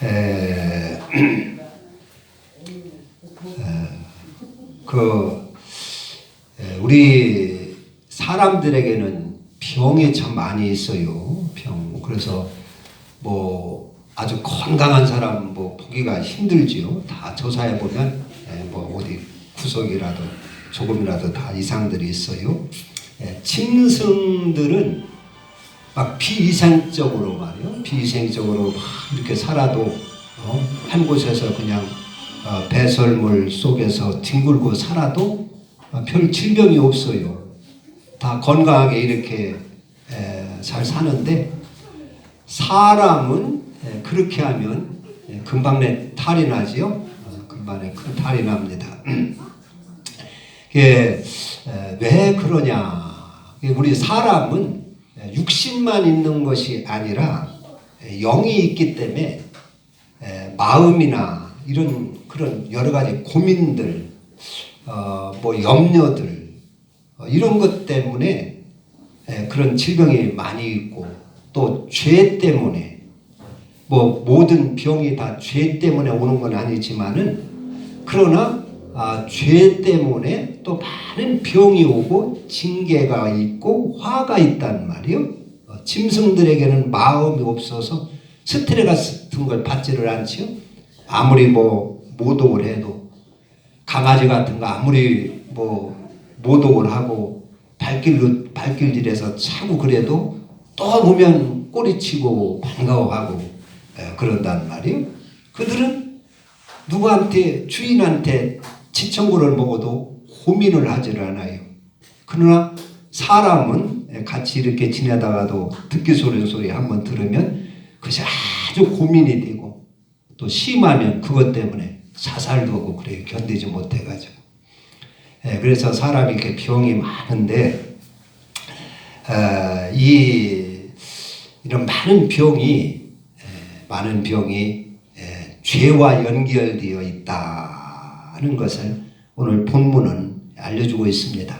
에, 그 우리 사람들에게는 병이 참 많이 있어요. 병. 그래서 뭐 아주 건강한 사람 뭐 보기가 힘들지요. 다 조사해 보면 뭐 어디 구석이라도 조금이라도 다 이상들이 있어요. 짐승들은 막 비위생적으로 말이요. 비위생적으로 막 이렇게 살아도 한 곳에서 그냥 배설물 속에서 뒹굴고 살아도 별 질병이 없어요. 다 건강하게 이렇게 잘 사는데 사람은 그렇게 하면 금방 탈이 나지요. 금방에 큰 탈이 납니다. 왜 그러냐? 우리 사람은 육신만 있는 것이 아니라 영이 있기 때문에 마음이나 이런 그런 여러 가지 고민들, 뭐 염려들 이런 것 때문에 그런 질병이 많이 있고 또 죄 때문에 뭐 모든 병이 다 죄 때문에 오는 건 아니지만은 그러나 죄 때문에 또 많은 병이 오고 징계가 있고 화가 있단 말이요. 짐승들에게는 마음이 없어서 스트레스 같은 걸 받지를 않지요. 아무리 뭐 모독을 해도 강아지 같은 거 아무리 뭐 모독을 하고 발길질해서 차고 그래도 또 보면 꼬리치고 반가워하고 그런단 말이요. 그들은 누구한테 주인한테 지청구를 먹어도 고민을 하지를 않아요. 그러나 사람은 같이 이렇게 지내다가도 듣기 싫은 소리 한번 들으면 그것이 아주 고민이 되고 또 심하면 그것 때문에 자살도 하고 그래요. 견디지 못해가지고. 그래서 사람이 이렇게 병이 많은데 이런 많은 병이 죄와 연결되어 있다는 것을 오늘 본문은 알려주고 있습니다.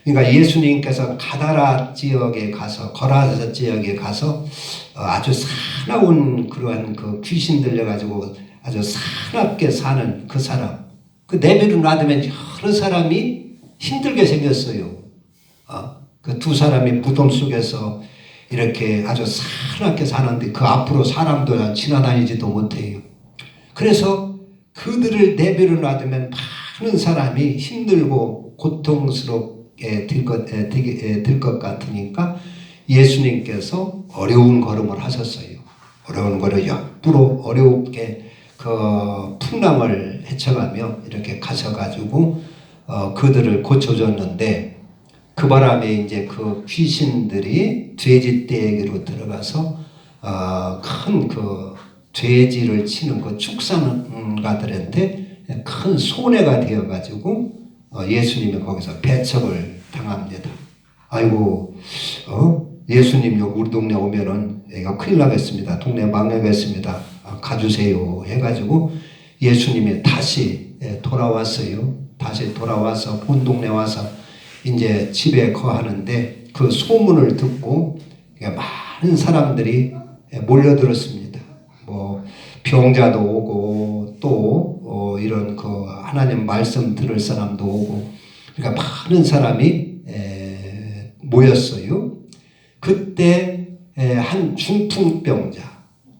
그러니까 예수님께서 가다라 지역에 가서 거라사 지역에 가서 아주 사나운 그러한 그 귀신 들려가지고 아주 사납게 사는 그 사람, 그 내비를 놔두면 여러 사람이 힘들게 생겼어요. 그 두 사람이 무덤 속에서 이렇게 아주 사납게 사는데 그 앞으로 사람도 지나다니지도 못해요. 그래서 그들을 내버려 놔두면 많은 사람이 힘들고 고통스럽게 될 것 같으니까 예수님께서 어려운 걸음을 하셨어요. 어려운 걸음 옆으로 어렵게 그 풍랑을 헤쳐가며 이렇게 가셔가지고 그들을 고쳐줬는데 그 바람에 이제 그 귀신들이 돼지떼에게로 들어가서 큰 그 돼지를 치는 그 축산가들한테 큰 손해가 되어가지고 예수님이 거기서 배척을 당합니다. 아이고, 예수님 여기 우리 동네 오면은 애가 큰일 나겠습니다. 동네 망하겠습니다. 가주세요. 해가지고 예수님이 다시 돌아왔어요. 다시 돌아와서 본 동네 와서 이제 집에 거하는데 그 소문을 듣고 많은 사람들이 몰려들었습니다. 뭐 병자도 오고 또 이런 그 하나님 말씀 들을 사람도 오고 그러니까 많은 사람이 모였어요. 그때 한 중풍병자,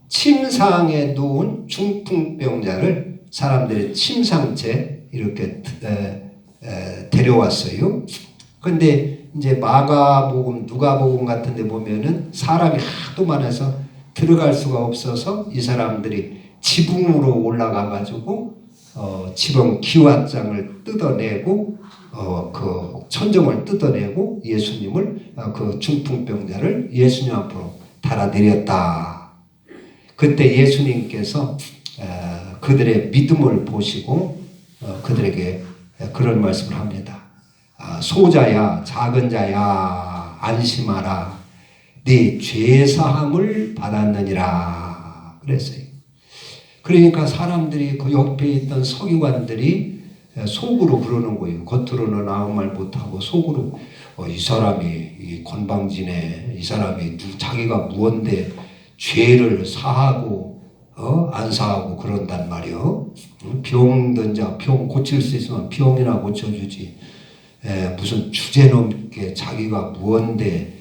침상에 누운 중풍병자를 사람들이 침상채 이렇게 데려왔어요. 근데 이제 마가복음, 누가복음 같은 데 보면은 사람이 하도 많아서 들어갈 수가 없어서 이 사람들이 지붕으로 올라가 가지고 지붕 기와장을 뜯어내고 그 천정을 뜯어내고 예수님을 그 중풍병자를 예수님 앞으로 달아내렸다. 그때 예수님께서 그들의 믿음을 보시고 그들에게 그런 말씀을 합니다. 소자야, 작은 자야, 안심하라. 네 죄사함을 받았느니라. 그랬어요. 그러니까 사람들이 그 옆에 있던 서기관들이 속으로 그러는 거예요. 겉으로는 아무 말 못하고 속으로 이 사람이 이 건방지네. 이 사람이 자기가 무언데 죄를 사하고 안사하고 그런단 말이요. 병든 자 병 고칠 수 있으면 병이나 고쳐주지. 무슨 주제넘게 자기가 무언데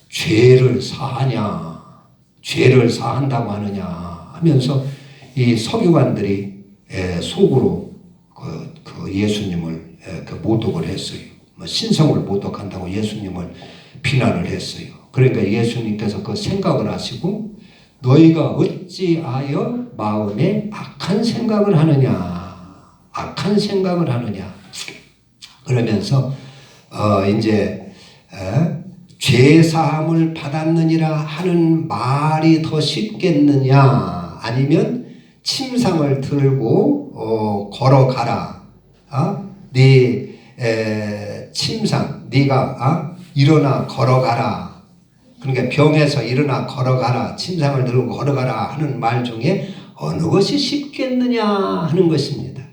죄를 사하냐, 죄를 사한다고 하느냐 하면서 이 서기관들이 속으로 그 예수님을 모독을 했어요. 신성을 모독한다고 예수님을 비난을 했어요. 그러니까 예수님께서 그 생각을 하시고 너희가 어찌하여 마음에 악한 생각을 하느냐, 악한 생각을 하느냐. 그러면서 이제 죄 사함을 받았느니라 하는 말이 더 쉽겠느냐, 아니면 침상을 들고 걸어가라. 네 침상, 네가 일어나 걸어가라. 그러니까 병에서 일어나 걸어가라, 침상을 들고 걸어가라 하는 말 중에 어느 것이 쉽겠느냐 하는 것입니다.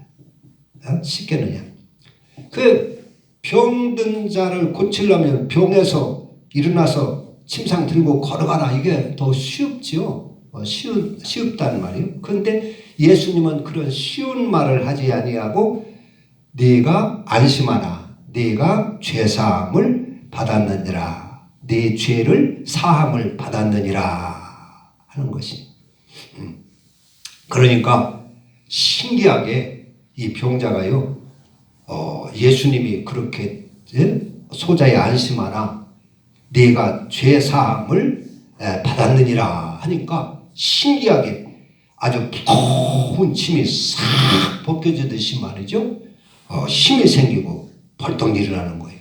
쉽겠느냐. 그 병든 자를 고치려면 병에서 일어나서 침상 들고 걸어가라, 이게 더 쉽죠. 쉽다는 말이에요. 그런데 예수님은 그런 쉬운 말을 하지 아니하고 네가 안심하라, 네가 죄사함을 받았느니라, 네 죄를 사함을 받았느니라 하는 것이. 그러니까 신기하게 이 병자가요, 예수님이 그렇게 소자에 안심하라, 네가 죄 사함을 받았느니라 하니까 신기하게 아주 무거운 침이 싹 벗겨지듯이 말이죠. 힘이 생기고 벌떡 일어나는 거예요.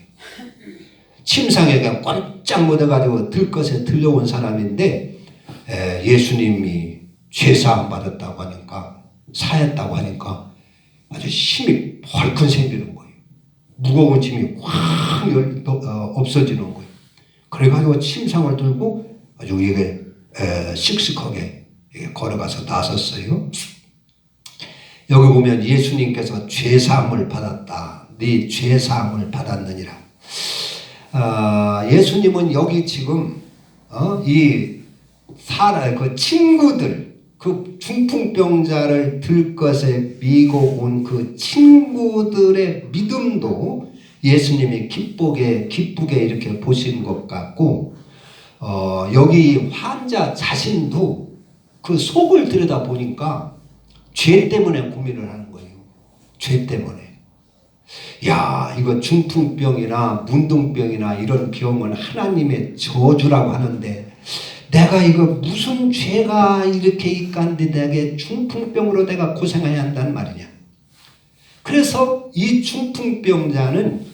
침상에 그냥 꼼짝 못해가지고 들것에 들려온 사람인데 예수님이 죄사함 받았다고 하니까, 사했다고 하니까 아주 힘이 벌컥 생기는 거예요. 무거운 짐이 확 없어지는 거예요. 그래가지고 침상을 들고 아주 이게 씩씩하게 걸어가서 나섰어요. 여기 보면 예수님께서 죄사함을 받았다, 네 죄사함을 받았느니라. 예수님은 여기 지금 그 친구들, 그 중풍병자를 들것에 미고 온 그 친구들의 믿음도 예수님이 기쁘게 이렇게 보신 것 같고, 여기 환자 자신도 그 속을 들여다 보니까 죄 때문에 고민을 하는 거예요. 죄 때문에. 야, 이거 중풍병이나 문둥병이나 이런 병은 하나님의 저주라고 하는데 내가 이거 무슨 죄가 이렇게 있간데 내게 중풍병으로 내가 고생해야 한다는 말이냐. 그래서 이 중풍병자는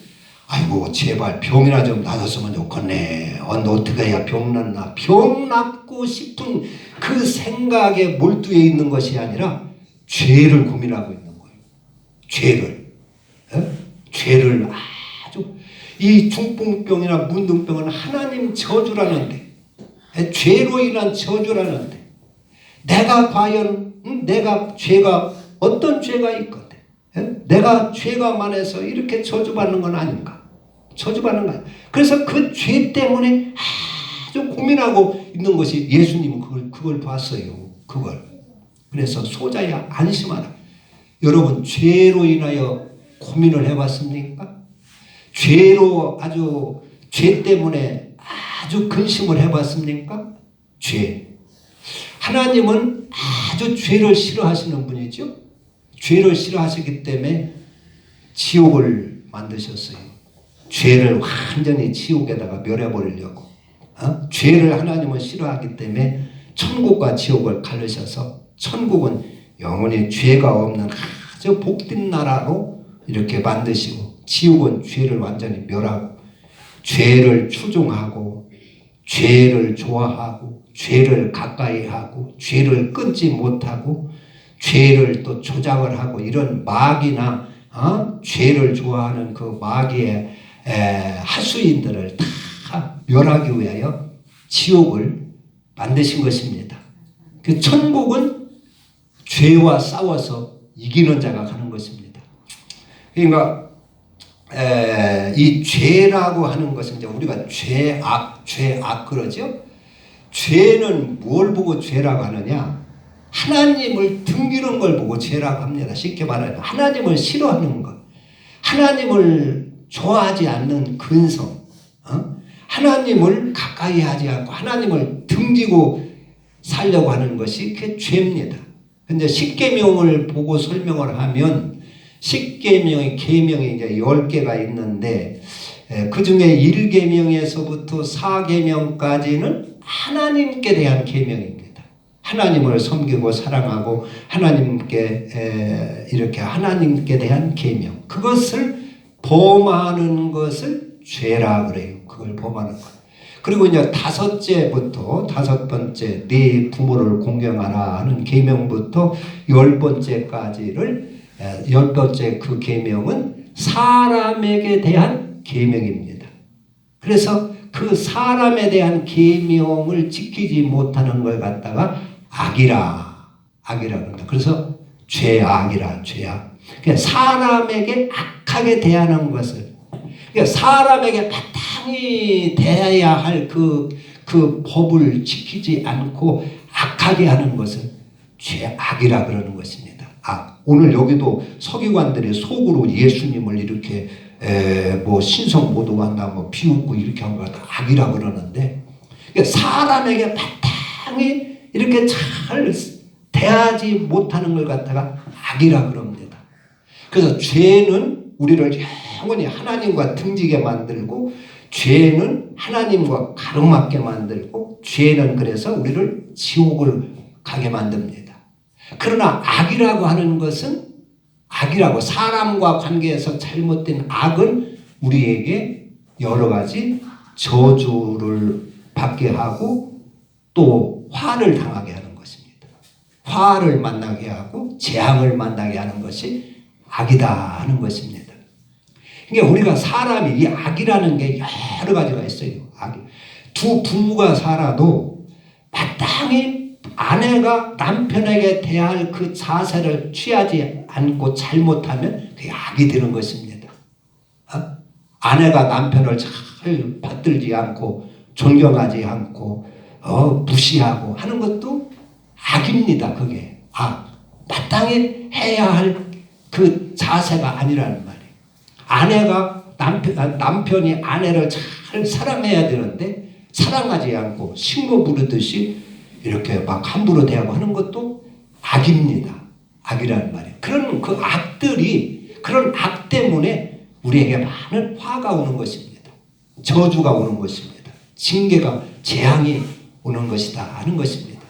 아이고 제발 병이나 좀 낫았으면 좋겠네. 어떻게 해야 병 낫나. 병 낫고 싶은 그 생각에 몰두해 있는 것이 아니라 죄를 고민하고 있는 거예요. 죄를 아주, 이 중풍병이나 문둥병은 하나님 저주라는데, 죄로 인한 저주라는데, 내가 과연 내가 죄가 어떤 죄가 있건데, 내가 죄가 많아서 이렇게 저주받는 건 아닌가? 저주받는 거 아닌가? 그래서 그 죄 때문에 아주 고민하고 있는 것이, 예수님은 그걸 봤어요. 그래서 소자야 안심하라. 여러분, 죄로 인하여 고민을 해봤습니까? 죄 때문에 아주 근심을 해봤습니까? 죄. 하나님은 아주 죄를 싫어하시는 분이죠. 죄를 싫어하시기 때문에 지옥을 만드셨어요. 죄를 완전히 지옥에다가 멸해버리려고. 죄를 하나님은 싫어하기 때문에 천국과 지옥을 가르셔서, 천국은 영원히 죄가 없는 아주 복된 나라로 이렇게 만드시고, 지옥은 죄를 완전히 멸하고, 죄를 추종하고, 죄를 좋아하고, 죄를 가까이 하고, 죄를 끊지 못하고, 죄를 또 조작을 하고, 이런 마귀나 죄를 좋아하는 그 마귀의 하수인들을 다 멸하기 위하여 지옥을 만드신 것입니다. 그 천국은 죄와 싸워서 이기는 자가 가는 것입니다. 그러니까 이 죄라고 하는 것은 이제 우리가 죄악 그러죠. 죄는 뭘 보고 죄라고 하느냐? 하나님을 등지는 걸 보고 죄라고 합니다. 쉽게 말하면 하나님을 싫어하는 것, 하나님을 좋아하지 않는 근성, 하나님을 가까이 하지 않고 하나님을 등지고 살려고 하는 것이 그게 죄입니다. 근데 십계명을 보고 설명을 하면 십계명의 계명이 이제 10개가 있는데 그 중에 1계명에서부터 4계명까지는 하나님께 대한 계명입니다. 하나님을 섬기고 사랑하고 하나님께 이렇게 하나님께 대한 계명, 그것을 범하는 것을 죄라 그래요. 그걸 범하는 것. 그리고 이제 5째부터 5번째 네 부모를 공경하라 하는 계명부터 10번째까지를 10번째 그 계명은 사람에게 대한 계명입니다. 그래서 그 사람에 대한 계명을 지키지 못하는 걸 갖다가 악이라 합니다. 그래서 죄악이라 죄악. 그러니까 사람에게 악하게 대하는 것을, 그러니까 사람에게 마땅히 대해야 할 그 법을 지키지 않고 악하게 하는 것을 죄악이라 그러는 것입니다. 오늘 여기도 서기관들이 속으로 예수님을 이렇게 뭐 신성 모독한다, 뭐 비웃고 이렇게 한 거 악이라 그러는데, 그러니까 사람에게 마땅히 이렇게 잘 대하지 못하는 걸 갖다가 악이라 그럽니다. 그래서 죄는 우리를 영원히 하나님과 등지게 만들고, 죄는 하나님과 가로막게 만들고, 죄는 그래서 우리를 지옥을 가게 만듭니다. 그러나 악이라고 하는 것은, 악이라고 사람과 관계에서 잘못된 악은 우리에게 여러 가지 저주를 받게 하고 또 화를 당하게 하는 것입니다. 화를 만나게 하고 재앙을 만나게 하는 것이 악이다 하는 것입니다. 그러니까 우리가 사람이 이 악이라는 게 여러 가지가 있어요. 두 부부가 살아도 마땅히 아내가 남편에게 대할 그 자세를 취하지 않고 잘못하면 그게 악이 되는 것입니다. 아내가 남편을 잘 받들지 않고 존경하지 않고 무시하고 하는 것도 악입니다. 그게 마땅히 해야 할 그 자세가 아니라는 말이에요. 아내가 남편이 아내를 잘 사랑해야 되는데 사랑하지 않고 신고 부르듯이 이렇게 막 함부로 대하고 하는 것도 악입니다. 악이라는 말이에요. 그런 그 악들이, 그런 악 때문에 우리에게 많은 화가 오는 것입니다. 저주가 오는 것입니다. 징계가, 재앙이 오는 것이다 하는 것입니다.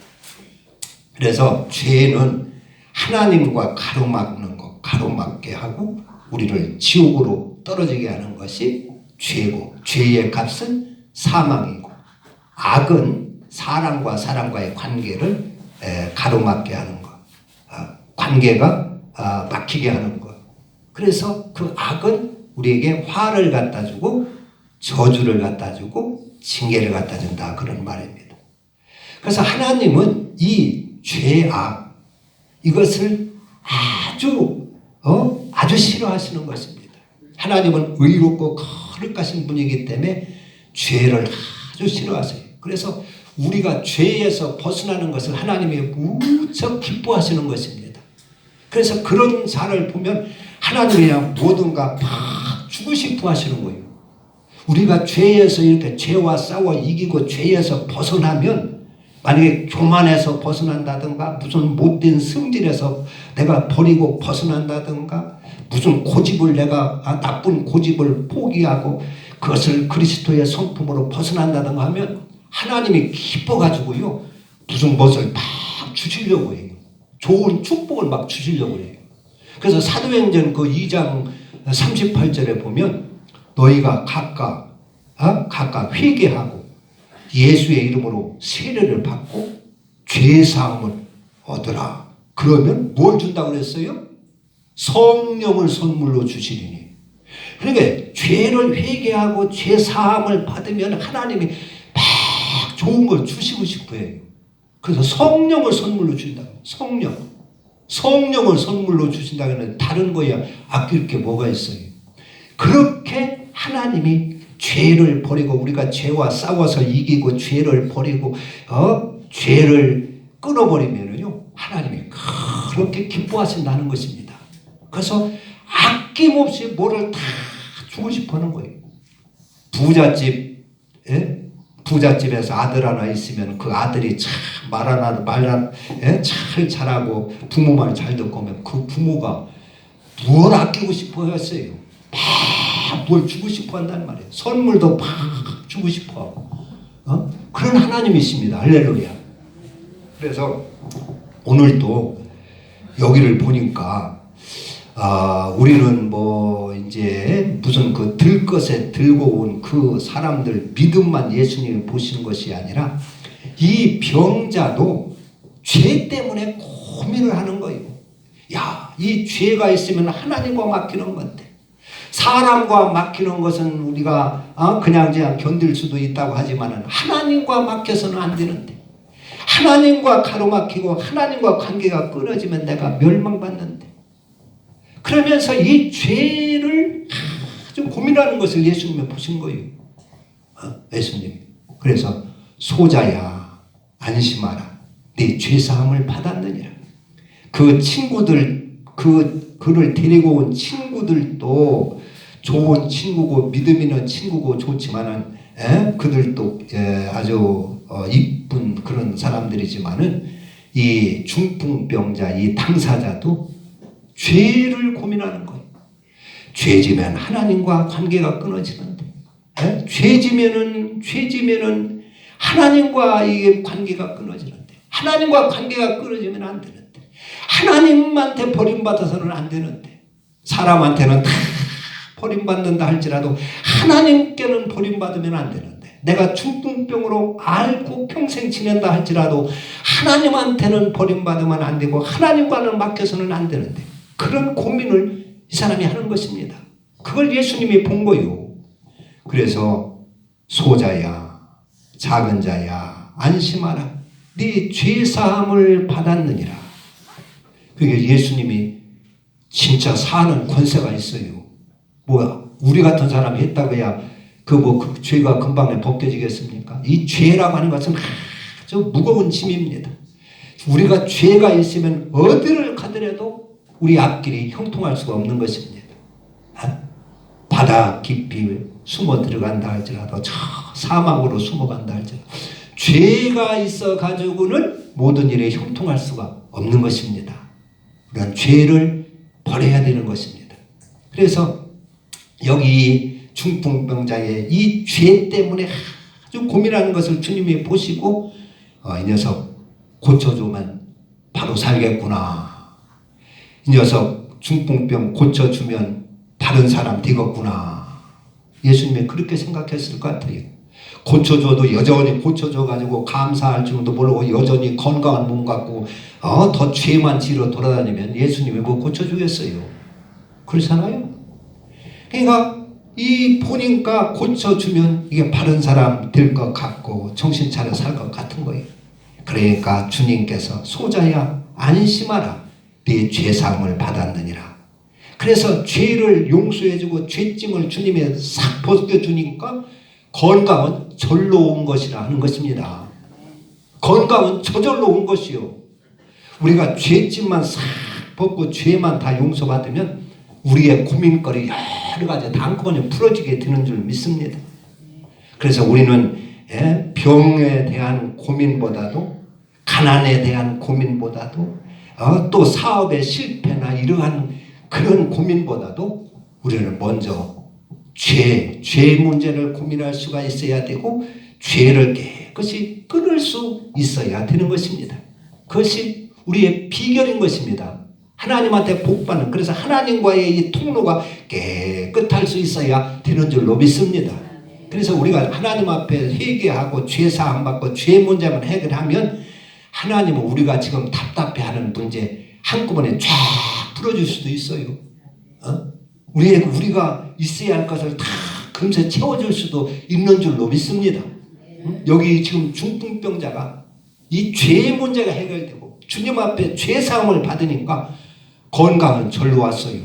그래서 죄는 하나님과 가로막는 것, 가로막게 하고 우리를 지옥으로 떨어지게 하는 것이 죄고, 죄의 값은 사망이고, 악은 사람과 사람과의 관계를 가로막게 하는 것, 관계가 막히게 하는 것. 그래서 그 악은 우리에게 화를 갖다 주고 저주를 갖다 주고 징계를 갖다 준다 그런 말입니다. 그래서 하나님은 이 죄악, 이것을 아주 싫어하시는 것입니다. 하나님은 의롭고 거룩하신 분이기 때문에 죄를 아주 싫어하세요. 그래서 우리가 죄에서 벗어나는 것을 하나님이 무척 기뻐하시는 것입니다. 그래서 그런 자를 보면 하나님이 그냥 뭐든가 막 주고 싶어 하시는 거예요. 우리가 죄에서 이렇게 죄와 싸워 이기고 죄에서 벗어나면, 만약에 교만에서 벗어난다든가 무슨 못된 승질에서 내가 버리고 벗어난다든가 무슨 고집을 내가 나쁜 고집을 포기하고 그것을 그리스도의 성품으로 벗어난다든가 하면 하나님이 기뻐가지고요 무슨 것을 막 주시려고 해요. 좋은 축복을 막 주시려고 해요. 그래서 사도행전 그 2장 38절에 보면 너희가 각각 회개하고 예수의 이름으로 세례를 받고 죄사함을 얻으라. 그러면 뭘 준다고 그랬어요? 성령을 선물로 주시리니. 그러니까 죄를 회개하고 죄사함을 받으면 하나님이 막 좋은 걸 주시고 싶어 해요. 그래서 성령을 선물로 주신다. 성령을 선물로 주신다고 하면 다른 거야 아낄 게 뭐가 있어요. 그렇게 하나님이 죄를 버리고, 우리가 죄와 싸워서 이기고 죄를 버리고 죄를 끊어버리면요 하나님이 그렇게 기뻐하신다는 것입니다. 그래서 아낌없이 뭐를 다 주고 싶어 하는 거예요. 부잣집에서 아들 하나 있으면 그 아들이 참 잘 자라고 부모 말 잘 듣고 하면 그 부모가 뭘 아끼고 싶어 했어요. 막 뭘 주고 싶어 한다는 말이에요. 선물도 막 주고 싶어 하고. 그런 하나님이십니다. 할렐루야. 그래서 오늘도 여기를 보니까 우리는 뭐 이제 무슨 그 들것에 들고 온 그 사람들 믿음만 예수님이 보시는 것이 아니라 이 병자도 죄 때문에 고민을 하는 거예요. 야, 이 죄가 있으면 하나님과 맡기는 건데 사람과 맡기는 것은 우리가 그냥 견딜 수도 있다고 하지만 하나님과 맡겨서는 안 되는데 하나님과 가로막히고 하나님과 관계가 끊어지면 내가 멸망받는데 그러면서 이 죄를 아주 고민하는 것을 예수님이 보신 거예요. 예수님. 그래서 소자야 안심하라. 네 죄사함을 받았느니라. 그 친구들 그를 데리고 온 친구들도 좋은 친구고 믿음 있는 친구고 좋지만은 그들도 아주 이쁜 그런 사람들이지만은 이 중풍병자 이 당사자도 죄를 고민하는 거예요. 죄지면 하나님과 관계가 끊어지는데, 죄지면은 하나님과 이게 관계가 끊어지는데, 하나님과 관계가 끊어지면 안 되는데, 하나님한테 버림받아서는 안 되는데, 사람한테는 다 버림받는다 할지라도 하나님께는 버림받으면 안 되는데, 내가 중풍병으로 앓고 평생 지낸다 할지라도 하나님한테는 버림받으면 안 되고 하나님과는 맡겨서는 안 되는데 그런 고민을 이 사람이 하는 것입니다. 그걸 예수님이 본 거요. 그래서 소자야 작은 자야 안심하라. 네 죄사함을 받았느니라. 그게 예수님이 진짜 사는 권세가 있어요. 뭐야 우리 같은 사람이 했다고 해야 그 죄가 금방 벗겨지겠습니까? 이 죄라고 하는 것은 아주 무거운 짐입니다. 우리가 죄가 있으면 어디를 가더라도 우리 앞길이 형통할 수가 없는 것입니다. 바다 깊이 숨어 들어간다 할지라도 저 사막으로 숨어간다 할지라도 죄가 있어 가지고는 모든 일에 형통할 수가 없는 것입니다. 우리는 죄를 버려야 되는 것입니다. 그래서 여기 중풍병자의 이 죄 때문에 아주 고민하는 것을 주님이 보시고 이 녀석 고쳐주면 바로 살겠구나. 이 녀석 중풍병 고쳐주면 다른 사람 되겠구나. 예수님이 그렇게 생각했을 것 같아요. 고쳐줘도 여전히 고쳐줘가지고 감사할 줄도 모르고 여전히 건강한 몸 갖고 더 죄만 지러 돌아다니면 예수님이 뭐 고쳐주겠어요. 그렇잖아요. 그러니까 이 보니까 고쳐주면 이게 바른 사람 될 것 같고 정신 차려 살 것 같은 거예요. 그러니까 주님께서 소자야 안심하라. 네 죄사함을 받았느니라. 그래서 죄를 용서해주고 죄짐을 주님에 싹 벗겨주니까 건강은 절로 온 것이라 하는 것입니다. 건강은 저절로 온 것이요. 우리가 죄짐만 싹 벗고 죄만 다 용서받으면 우리의 고민거리 여러 가지 다 한꺼번에 풀어지게 되는 줄 믿습니다. 그래서 우리는 병에 대한 고민보다도 가난에 대한 고민보다도 또 사업의 실패나 이러한 그런 고민보다도 우리는 먼저 죄 문제를 고민할 수가 있어야 되고 죄를 깨끗이 끊을 수 있어야 되는 것입니다. 그것이 우리의 비결인 것입니다. 하나님한테 복받는 그래서 하나님과의 이 통로가 깨끗할 수 있어야 되는 줄로 믿습니다. 그래서 우리가 하나님 앞에 회개하고 죄사함 받고 죄 문제만 해결하면 하나님은 우리가 지금 답답해하는 문제 한꺼번에 쫙 풀어줄 수도 있어요. 우리가 있어야 할 것을 다 금세 채워줄 수도 있는 줄로 믿습니다. 여기 지금 중풍병자가 이 죄 문제가 해결되고 주님 앞에 죄사함을 받으니까 건강은 절로 왔어요.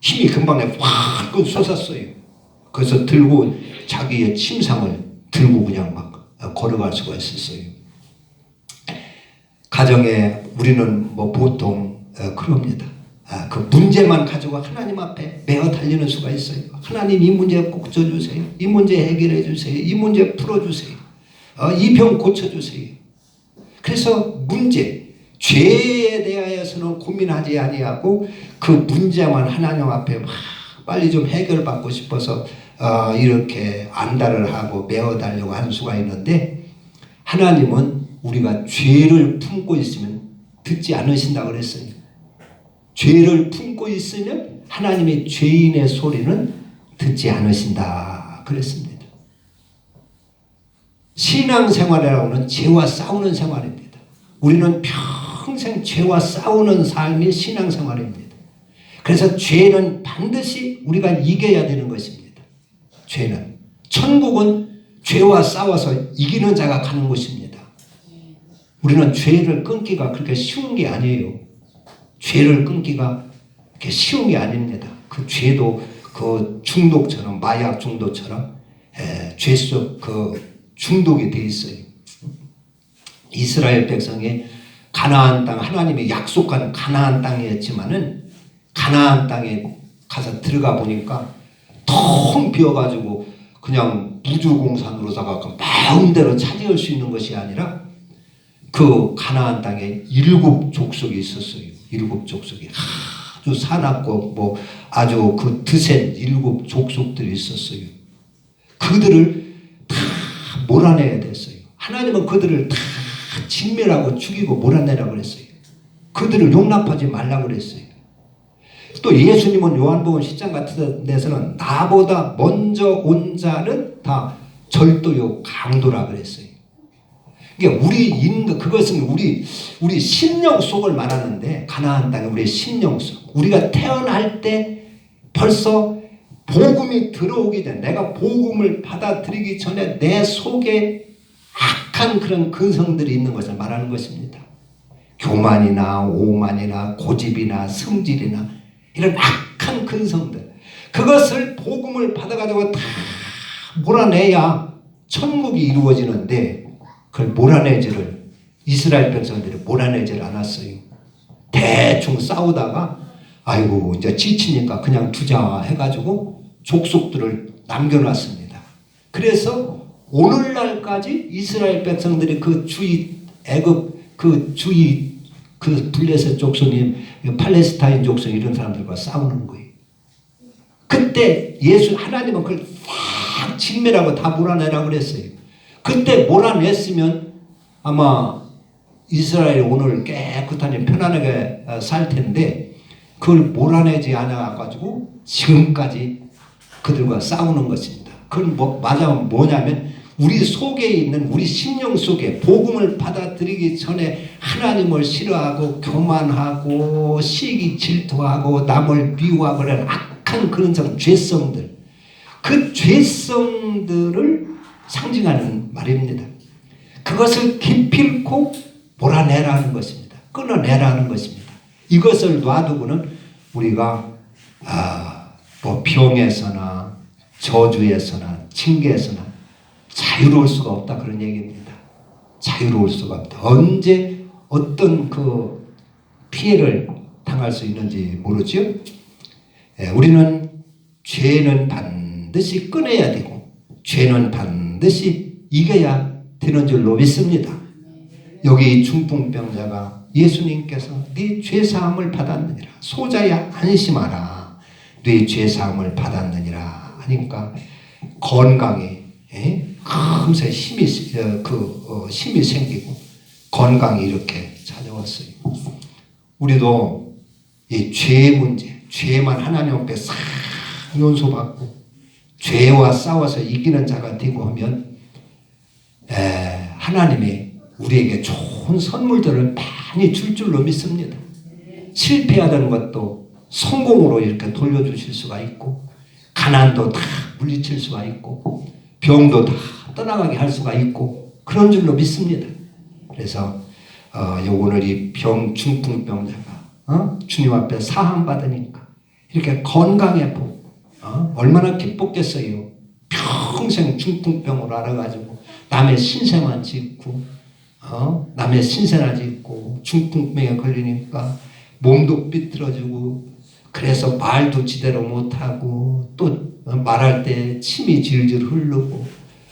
힘이 금방에 확 솟았어요. 그래서 들고 자기의 침상을 들고 그냥 막 걸어갈 수가 있었어요. 가정에 우리는 뭐 보통 그럽니다. 그 문제만 가지고 하나님 앞에 매어 달리는 수가 있어요. 하나님 이 문제 고쳐주세요. 이 문제 해결해 주세요. 이 문제 풀어주세요. 이 병 고쳐주세요. 그래서 문제, 죄에 대하여서는 고민하지 아니하고 그 문제만 하나님 앞에 막 빨리 좀 해결받고 싶어서 이렇게 안달을 하고 매어 달려고 하는 수가 있는데, 하나님은 우리가 죄를 품고 있으면 듣지 않으신다고 그랬어요. 죄를 품고 있으면 하나님의 죄인의 소리는 듣지 않으신다 그랬습니다. 신앙생활이라고는 죄와 싸우는 생활입니다. 우리는 평생 죄와 싸우는 삶이 신앙생활입니다. 그래서 죄는 반드시 우리가 이겨야 되는 것입니다. 죄는. 천국은 죄와 싸워서 이기는 자가 가는 곳입니다. 우리는 죄를 끊기가 그렇게 쉬운 게 아니에요. 죄를 끊기가 그렇게 쉬운 게 아닙니다. 그 죄도 그 중독처럼, 마약 중독처럼 죄 속 그 중독이 돼 있어요. 이스라엘 백성이 가나안 땅, 하나님이 약속한 가나안 땅이었지만은 가나안 땅에 가서 들어가 보니까 텅 비어가지고 그냥 무주공산으로다가 그 마음대로 차지할 수 있는 것이 아니라 그 가나안 땅에 7 족속이 있었어요. 7 족속이 아주 사납고 뭐 아주 그 드센 7 족속들이 있었어요. 그들을 다 몰아내야 됐어요. 하나님은 그들을 다 진멸하고 죽이고 몰아내라고 그랬어요. 그들을 용납하지 말라고 그랬어요. 또 예수님은 요한복음 10장 같은 데서는 나보다 먼저 온 자는 다 절도요 강도라 그랬어요. 그러니까 그것은 우리 심령 속을 말하는데, 가나안 땅에 우리의 심령 속, 우리가 태어날 때 벌써 복음이 들어오기 전에, 내가 복음을 받아들이기 전에 내 속에 악한 그런 근성들이 있는 것을 말하는 것입니다. 교만이나 오만이나 고집이나 성질이나 이런 악한 근성들, 그것을 복음을 받아가지고 다 몰아내야 천국이 이루어지는데, 그걸 몰아내지를, 이스라엘 백성들이 몰아내지를 않았어요. 대충 싸우다가 아이고 이제 지치니까 그냥 두자 해가지고 족속들을 남겨놨습니다. 그래서 오늘날까지 이스라엘 백성들이 그 주위 애굽 그 주위 그 블레셋 족속이 팔레스타인 족속 이런 사람들과 싸우는 거예요. 그때 하나님은 그걸 싹 진멸하고 다 몰아내라고 그랬어요. 그때 몰아냈으면 아마 이스라엘이 오늘 깨끗하니 편안하게 살 텐데, 그걸 몰아내지 않아가지고 지금까지 그들과 싸우는 것입니다. 그건 맞아면 뭐냐면, 우리 속에 있는, 우리 심령 속에 복음을 받아들이기 전에 하나님을 싫어하고 교만하고 시기 질투하고 남을 미워하고 그런 악한 그런 죄성들, 그 죄성들을 상징하는 말입니다. 그것을 기필코 몰아내라는 것입니다. 끊어내라는 것입니다. 이것을 놔두고는 우리가 뭐 병에서나 저주에서나 징계에서나 자유로울 수가 없다, 그런 얘기입니다. 자유로울 수가 없다. 언제 어떤 그 피해를 당할 수 있는지 모르죠. 우리는 죄는 반드시 끊어야 되고 죄는 반드시 이겨야 되는 줄로 믿습니다. 여기 중풍병자가 예수님께서 네 죄사함을 받았느니라, 소자야 안심하라, 네 죄사함을 받았느니라 하니까 건강에 금세 힘이 생기고 건강이 이렇게 찾아왔어요. 우리도 이 죄 문제, 죄만 하나님 앞에 싹 용서받고 죄와 싸워서 이기는 자가 되고 하면 하나님이 우리에게 좋은 선물들을 많이 줄 줄로 믿습니다. 실패하던 것도 성공으로 이렇게 돌려주실 수가 있고, 가난도 다 물리칠 수가 있고, 병도 다 떠나가게 할 수가 있고, 그런 줄로 믿습니다. 그래서 오늘 이 중풍병자가 주님 앞에 사함 받으니까 이렇게 건강해 보고 얼마나 기뻤겠어요. 평생 중풍병으로 알아가지고 남의 신세만 짓고 남의 신세나 짓고 없고 중풍병에 걸리니까 몸도 삐뚤어지고 그래서 말도 제대로 못하고 또 말할 때 침이 질질 흐르고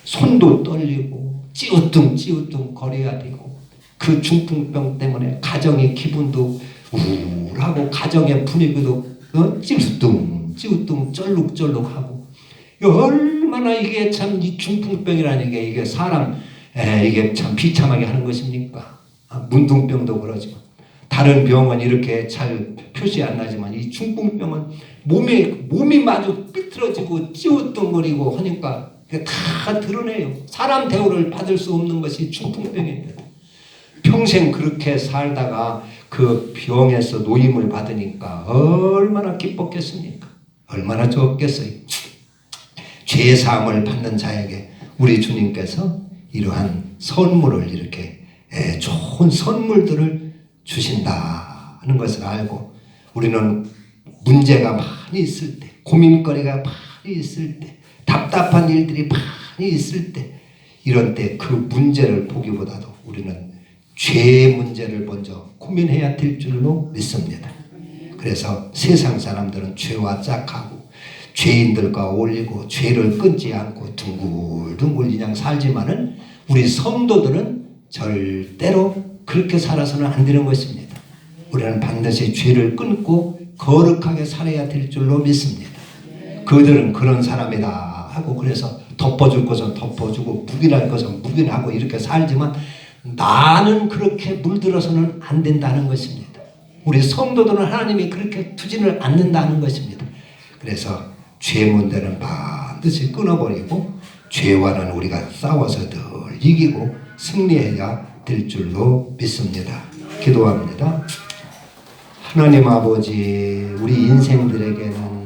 손도 떨리고 찌우뚱 거려야 되고 그 중풍병 때문에 가정의 기분도 우울하고 가정의 분위기도 찌우뚱 쩔룩하고 얼마나 이게 참 이 중풍병이라는 게 이게 사람 이게 참 비참하게 하는 것입니까? 문둥병도 그러지만 다른 병은 이렇게 잘 표시 안 나지만 이 중풍병은 몸이 마주 삐뚤어지고 찌우뚱거리고 하니까 다 드러내요. 사람 대우를 받을 수 없는 것이 중풍병입니다. 평생 그렇게 살다가 그 병에서 노임을 받으니까 얼마나 기뻤겠습니까? 얼마나 좋겠어요. 죄사함을 받는 자에게 우리 주님께서 이러한 선물을 이렇게 좋은 선물들을 주신다는 것을 알고 우리는 문제가 많이 있을 때 고민거리가 많이 있을 때 답답한 일들이 많이 있을 때 이런 때 그 문제를 보기보다도 우리는 죄의 문제를 먼저 고민해야 될 줄로 믿습니다. 그래서 세상 사람들은 죄와 짝하고 죄인들과 어울리고 죄를 끊지 않고 둥글둥글 그냥 살지만은 우리 성도들은 절대로 그렇게 살아서는 안 되는 것입니다. 우리는 반드시 죄를 끊고 거룩하게 살아야 될 줄로 믿습니다. 그들은 그런 사람이다 하고 그래서 덮어줄 것은 덮어주고 묵인할 것은 묵인하고 이렇게 살지만 나는 그렇게 물들어서는 안 된다는 것입니다. 우리 성도들은 하나님이 그렇게 두지를 않는다는 것입니다. 그래서 죄 문제는 반드시 끊어버리고 죄와는 우리가 싸워서 늘 이기고 승리해야 될 줄로 믿습니다. 기도합니다. 하나님 아버지, 우리 인생들에게는